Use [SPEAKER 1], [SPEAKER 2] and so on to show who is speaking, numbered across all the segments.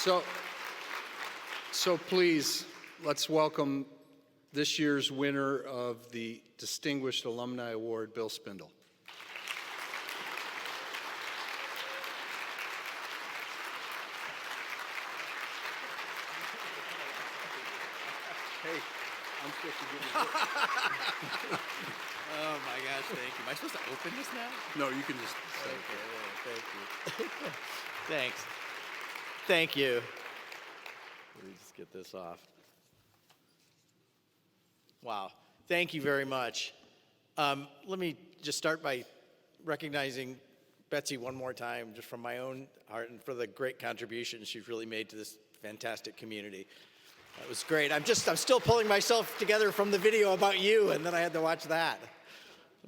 [SPEAKER 1] So, so please, let's welcome this year's winner of the Distinguished Alumni Award, Bill Spindle. Hey, I'm supposed to give you this.
[SPEAKER 2] Oh my gosh, thank you. Am I supposed to open this now?
[SPEAKER 1] No, you can just say it.
[SPEAKER 2] Okay, thank you. Thanks. Thank you. Let me just get this off. Wow, thank you very much. Let me just start by recognizing Betsy one more time, just from my own heart, and for the great contribution she's really made to this fantastic community. That was great. I'm still pulling myself together from the video about you, and then I had to watch that.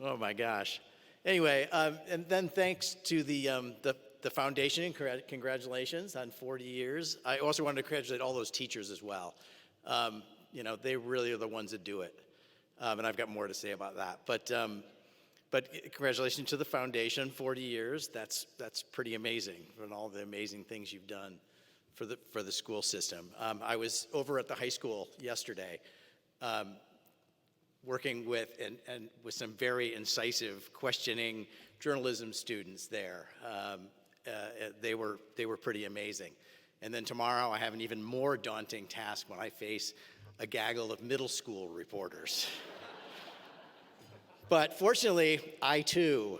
[SPEAKER 2] Oh my gosh. Anyway, and then thanks to the foundation, and congratulations on 40 years. I also wanted to congratulate all those teachers as well. You know, they really are the ones that do it. And I've got more to say about that. But congratulations to the foundation, 40 years. That's pretty amazing, and all the amazing things you've done for the school system. I was over at the high school yesterday, working with and with some very incisive, questioning journalism students there. They were pretty amazing. And then tomorrow I have an even more daunting task when I face a gaggle of middle school reporters. But fortunately, I too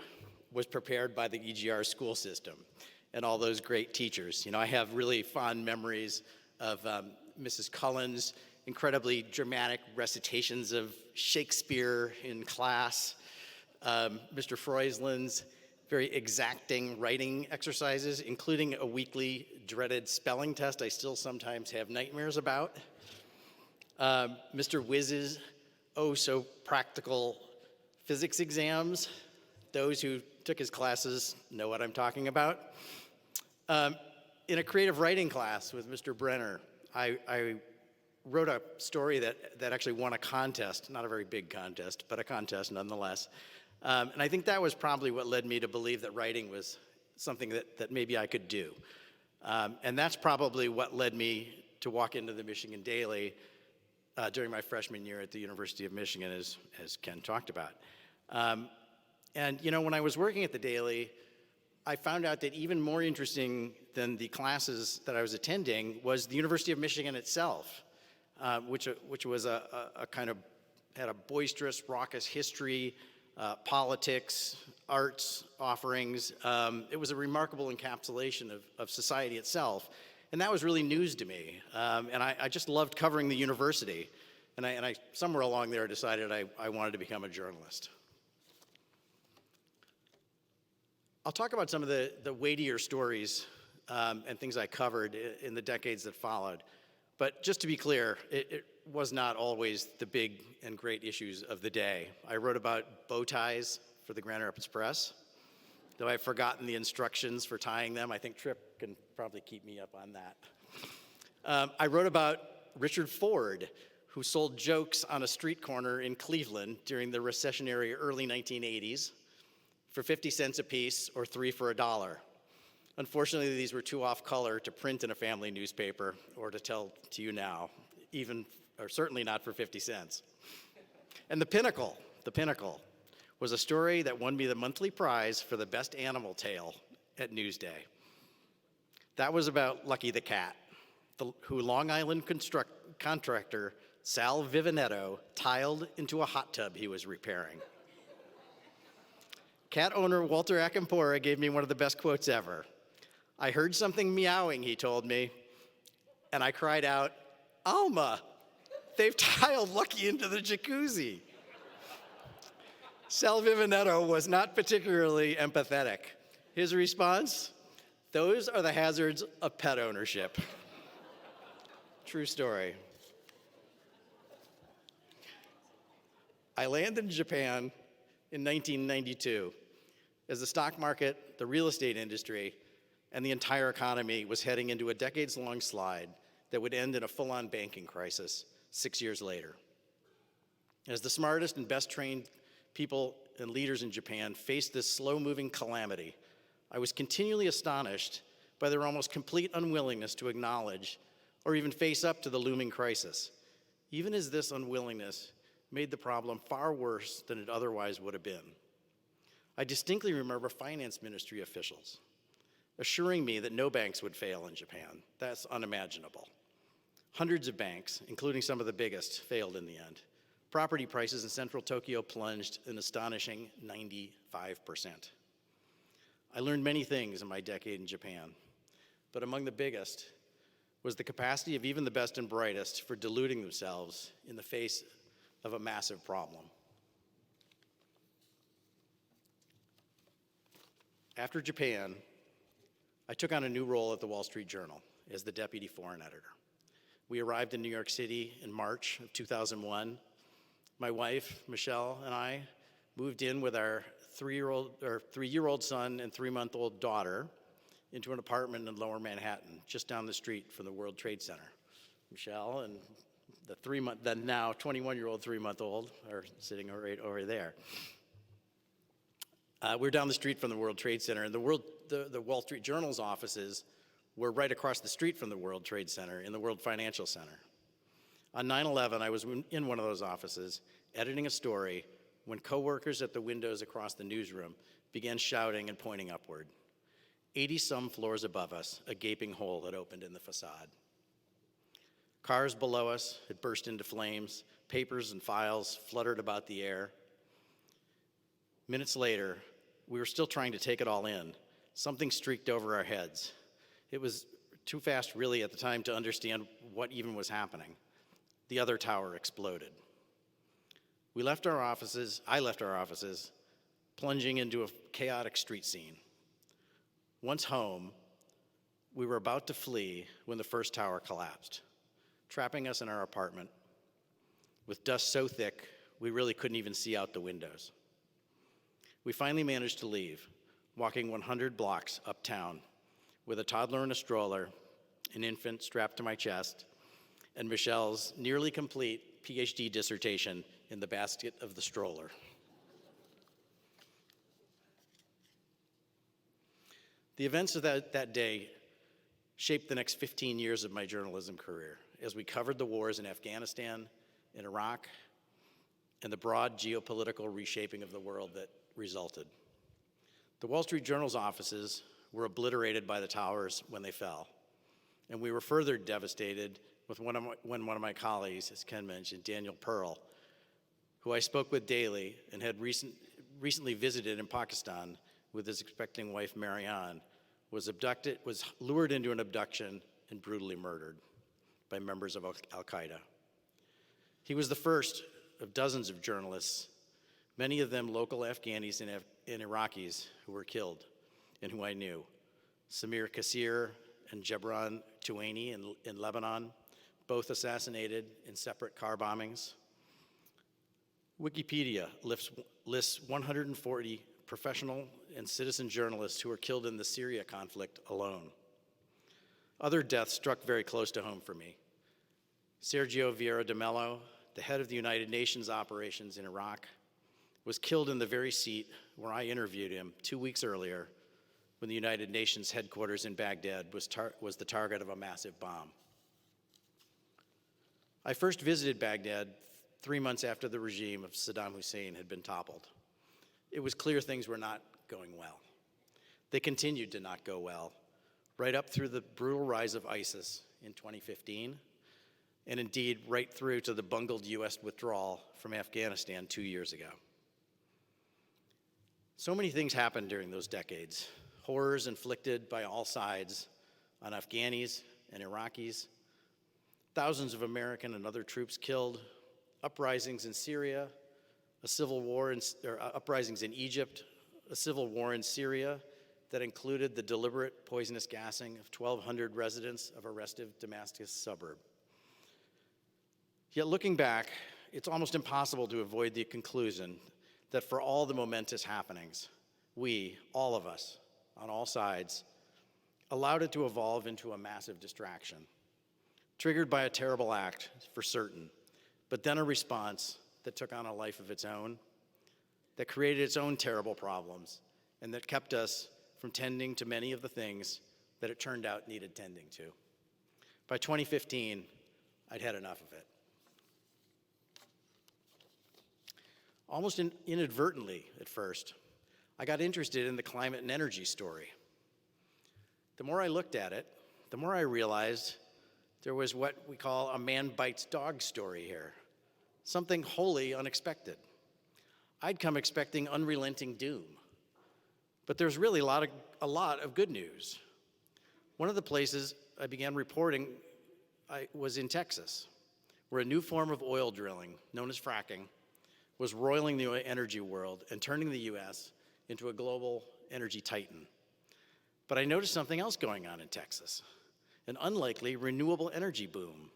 [SPEAKER 2] was prepared by the EGR school system and all those great teachers. You know, I have really fond memories of Mrs. Cullen's incredibly dramatic recitations of Shakespeare in class, Mr. Freusland's very exacting writing exercises, including a weekly dreaded spelling test I still sometimes have nightmares about. Mr. Wiz's so practical physics exams. Those who took his classes know what I'm talking about. In a creative writing class with Mr. Brenner, I wrote a story that actually won a contest, not a very big contest, but a contest nonetheless. And I think that was probably what led me to believe that writing was something that maybe I could do. And that's probably what led me to walk into the Michigan Daily during my freshman year at the University of Michigan, as Ken talked about. And you know, when I was working at the Daily, I found out that even more interesting than the classes that I was attending was the University of Michigan itself, which was a kind of, had a boisterous, raucous history, politics, arts offerings. It was a remarkable encapsulation of society itself. And that was really news to me. And I just loved covering the university. And I somewhere along there decided I wanted to become a journalist. I'll talk about some of the weightier stories and things I covered in the decades that followed. But just to be clear, it was not always the big and great issues of the day. I wrote about bow ties for the Grand Rapids Press, though I've forgotten the instructions for tying them. I think Tripp can probably keep me up on that. I wrote about Richard Ford, who sold jokes on a street corner in Cleveland during the recessionary early 1980s for 50 cents a piece or 3 for $1. Unfortunately, these were too off color to print in a family newspaper or to tell to you now, even, or certainly not for 50 cents. And the pinnacle was a story that won me the monthly prize for the best animal tale at Newsday. That was about Lucky the cat, who Long Island contractor Sal Vivinetto tiled into a hot tub he was repairing. Cat owner Walter Acampora gave me one of the best quotes ever. I heard something meowing, he told me, and I cried out, Alma, they've tiled Lucky into the jacuzzi. Sal Vivinetto was not particularly empathetic. His response, those are the hazards of pet ownership. True story. I landed in Japan in 1992 as the stock market, the real estate industry, and the entire economy was heading into a decades-long slide that would end in a full-on banking crisis 6 years later. As the smartest and best-trained people and leaders in Japan faced this slow-moving calamity, I was continually astonished by their almost complete unwillingness to acknowledge or even face up to the looming crisis, even as this unwillingness made the problem far worse than it otherwise would have been. I distinctly remember finance ministry officials assuring me that no banks would fail in Japan. That's unimaginable. Hundreds of banks, including some of the biggest, failed in the end. Property prices in central Tokyo plunged an astonishing 95%. I learned many things in my decade in Japan, but among the biggest was the capacity of even the best and brightest for deluding themselves in the face of a massive problem. After Japan, I took on a new role at the Wall Street Journal as the deputy foreign editor. We arrived in New York City in March of 2001. My wife, Michelle, and I moved in with our three-year-old son and 3-month-old daughter into an apartment in Lower Manhattan, just down the street from the World Trade Center. Michelle and the now 21-year-old 3-month-old are sitting right over there. We're down the street from the World Trade Center, and the Wall Street Journal's offices were right across the street from the World Trade Center in the World Financial Center. On 9/11, I was in one of those offices, editing a story, when coworkers at the windows across the newsroom began shouting and pointing upward. 80-some floors above us, a gaping hole had opened in the facade. Cars below us had burst into flames, papers and files fluttered about the air. Minutes later, we were still trying to take it all in. Something streaked over our heads. It was too fast, really, at the time to understand what even was happening. The other tower exploded. I left our offices, plunging into a chaotic street scene. Once home, we were about to flee when the first tower collapsed, trapping us in our apartment with dust so thick we really couldn't even see out the windows. We finally managed to leave, walking 100 blocks uptown with a toddler in a stroller, an infant strapped to my chest, and Michelle's nearly complete PhD dissertation in the basket of the stroller. The events of that day shaped the next 15 years of my journalism career as we covered the wars in Afghanistan, in Iraq, and the broad geopolitical reshaping of the world that resulted. The Wall Street Journal's offices were obliterated by the towers when they fell, and we were further devastated when one of my colleagues, as Ken mentioned, Daniel Pearl, who I spoke with daily and had recently visited in Pakistan with his expecting wife, Marianne, was lured into an abduction and brutally murdered by members of Al-Qaeda. He was the first of dozens of journalists, many of them local Afghanis and Iraqis who were killed and who I knew. Samir Kassir and Jebran Tuwaini in Lebanon, both assassinated in separate car bombings. Wikipedia lists 140 professional and citizen journalists who were killed in the Syria conflict alone. Other deaths struck very close to home for me. Sergio Vieira de Mello, the head of the United Nations operations in Iraq, was killed in the very seat where I interviewed him 2 weeks earlier when the United Nations headquarters in Baghdad was the target of a massive bomb. I first visited Baghdad 3 months after the regime of Saddam Hussein had been toppled. It was clear things were not going well. They continued to not go well, right up through the brutal rise of ISIS in 2015, and indeed right through to the bungled US withdrawal from Afghanistan 2 years ago. So many things happened during those decades, horrors inflicted by all sides on Afghanis and Iraqis, thousands of American and other troops killed, uprisings in Syria, uprisings in Egypt, a civil war in Syria that included the deliberate poisonous gassing of 1,200 residents of a restive Damascus suburb. Yet looking back, it's almost impossible to avoid the conclusion that for all the momentous happenings, we, all of us, on all sides, allowed it to evolve into a massive distraction, triggered by a terrible act, for certain, but then a response that took on a life of its own, that created its own terrible problems, and that kept us from tending to many of the things that it turned out needed tending to. By 2015, I'd had enough of it. Almost inadvertently at first, I got interested in the climate and energy story. The more I looked at it, the more I realized there was what we call a man bites dog story here, something wholly unexpected. I'd come expecting unrelenting doom, but there's really a lot of good news. One of the places I began reporting was in Texas, where a new form of oil drilling, known as fracking, was roiling the energy world and turning the US into a global energy titan. But I noticed something else going on in Texas, an unlikely renewable energy boom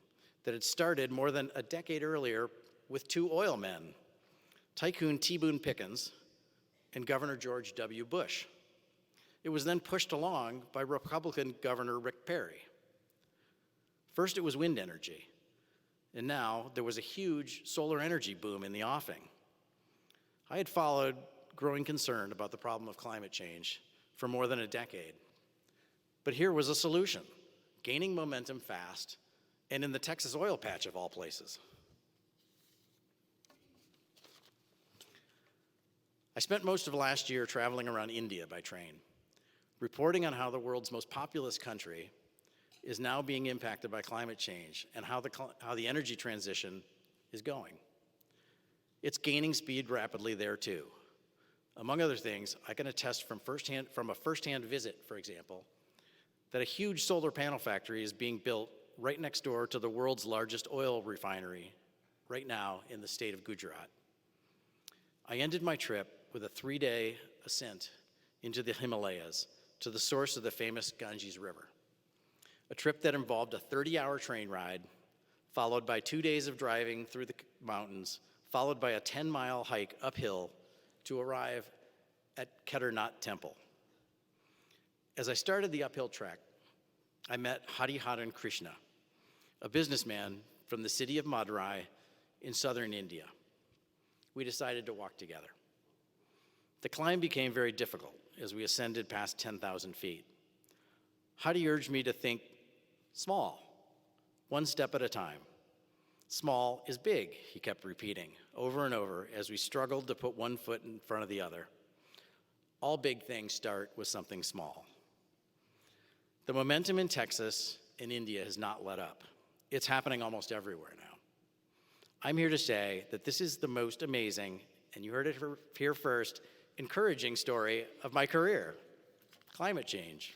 [SPEAKER 2] that had started more than a decade earlier with two oil men, Tycoon T. Boone Pickens and Governor George W. Bush. It was then pushed along by Republican Governor Rick Perry. First, it was wind energy, and now there was a huge solar energy boom in the offing. I had followed growing concern about the problem of climate change for more than a decade. But here was a solution, gaining momentum fast, and in the Texas oil patch of all places. I spent most of last year traveling around India by train, reporting on how the world's most populous country is now being impacted by climate change and how the energy transition is going. It's gaining speed rapidly there too. Among other things, I can attest from a firsthand visit, for example, that a huge solar panel factory is being built right next door to the world's largest oil refinery right now in the state of Gujarat. I ended my trip with a 3-day ascent into the Himalayas to the source of the famous Ganges River, a trip that involved a 30-hour train ride, followed by 2 days of driving through the mountains, followed by a 10-mile hike uphill to arrive at Kedarnath Temple. As I started the uphill trek, I met Hariharan Krishna, a businessman from the city of Madurai in southern India. We decided to walk together. The climb became very difficult as we ascended past 10,000 feet. Hadi urged me to think small, one step at a time. Small is big, he kept repeating over and over as we struggled to put one foot in front of the other. All big things start with something small. The momentum in Texas and India has not let up. It's happening almost everywhere now. I'm here to say that this is the most amazing, and you heard it here first, encouraging story of my career, climate change,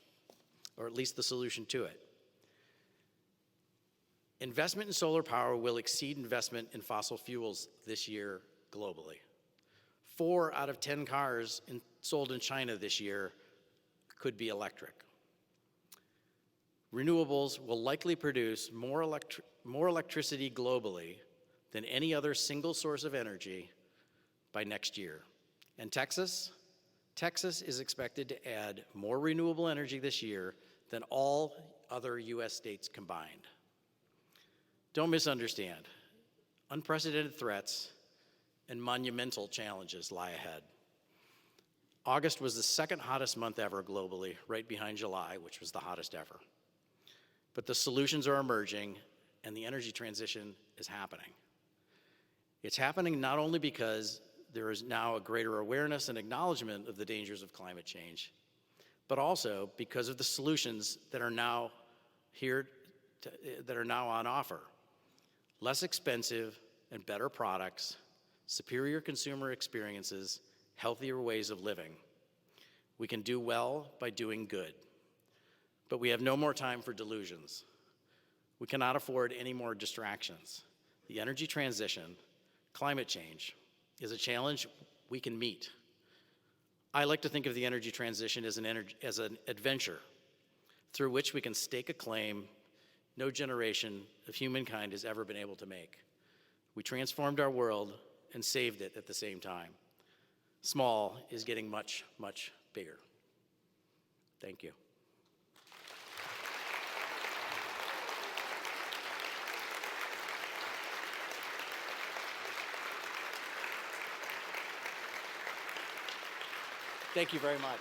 [SPEAKER 2] or at least the solution to it. Investment in solar power will exceed investment in fossil fuels this year globally. 4 out of 10 cars sold in China this year could be electric. Renewables will likely produce more electricity globally than any other single source of energy by next year. And Texas is expected to add more renewable energy this year than all other US states combined. Don't misunderstand. Unprecedented threats and monumental challenges lie ahead. August was the second hottest month ever globally, right behind July, which was the hottest ever. But the solutions are emerging, and the energy transition is happening. It's happening not only because there is now a greater awareness and acknowledgement of the dangers of climate change, but also because of the solutions that are now on offer. Less expensive and better products, superior consumer experiences, healthier ways of living. We can do well by doing good. But we have no more time for delusions. We cannot afford any more distractions. The energy transition, climate change, is a challenge we can meet. I like to think of the energy transition as an adventure through which we can stake a claim no generation of humankind has ever been able to make. We transformed our world and saved it at the same time. Small is getting much, much bigger. Thank you. Thank you very much.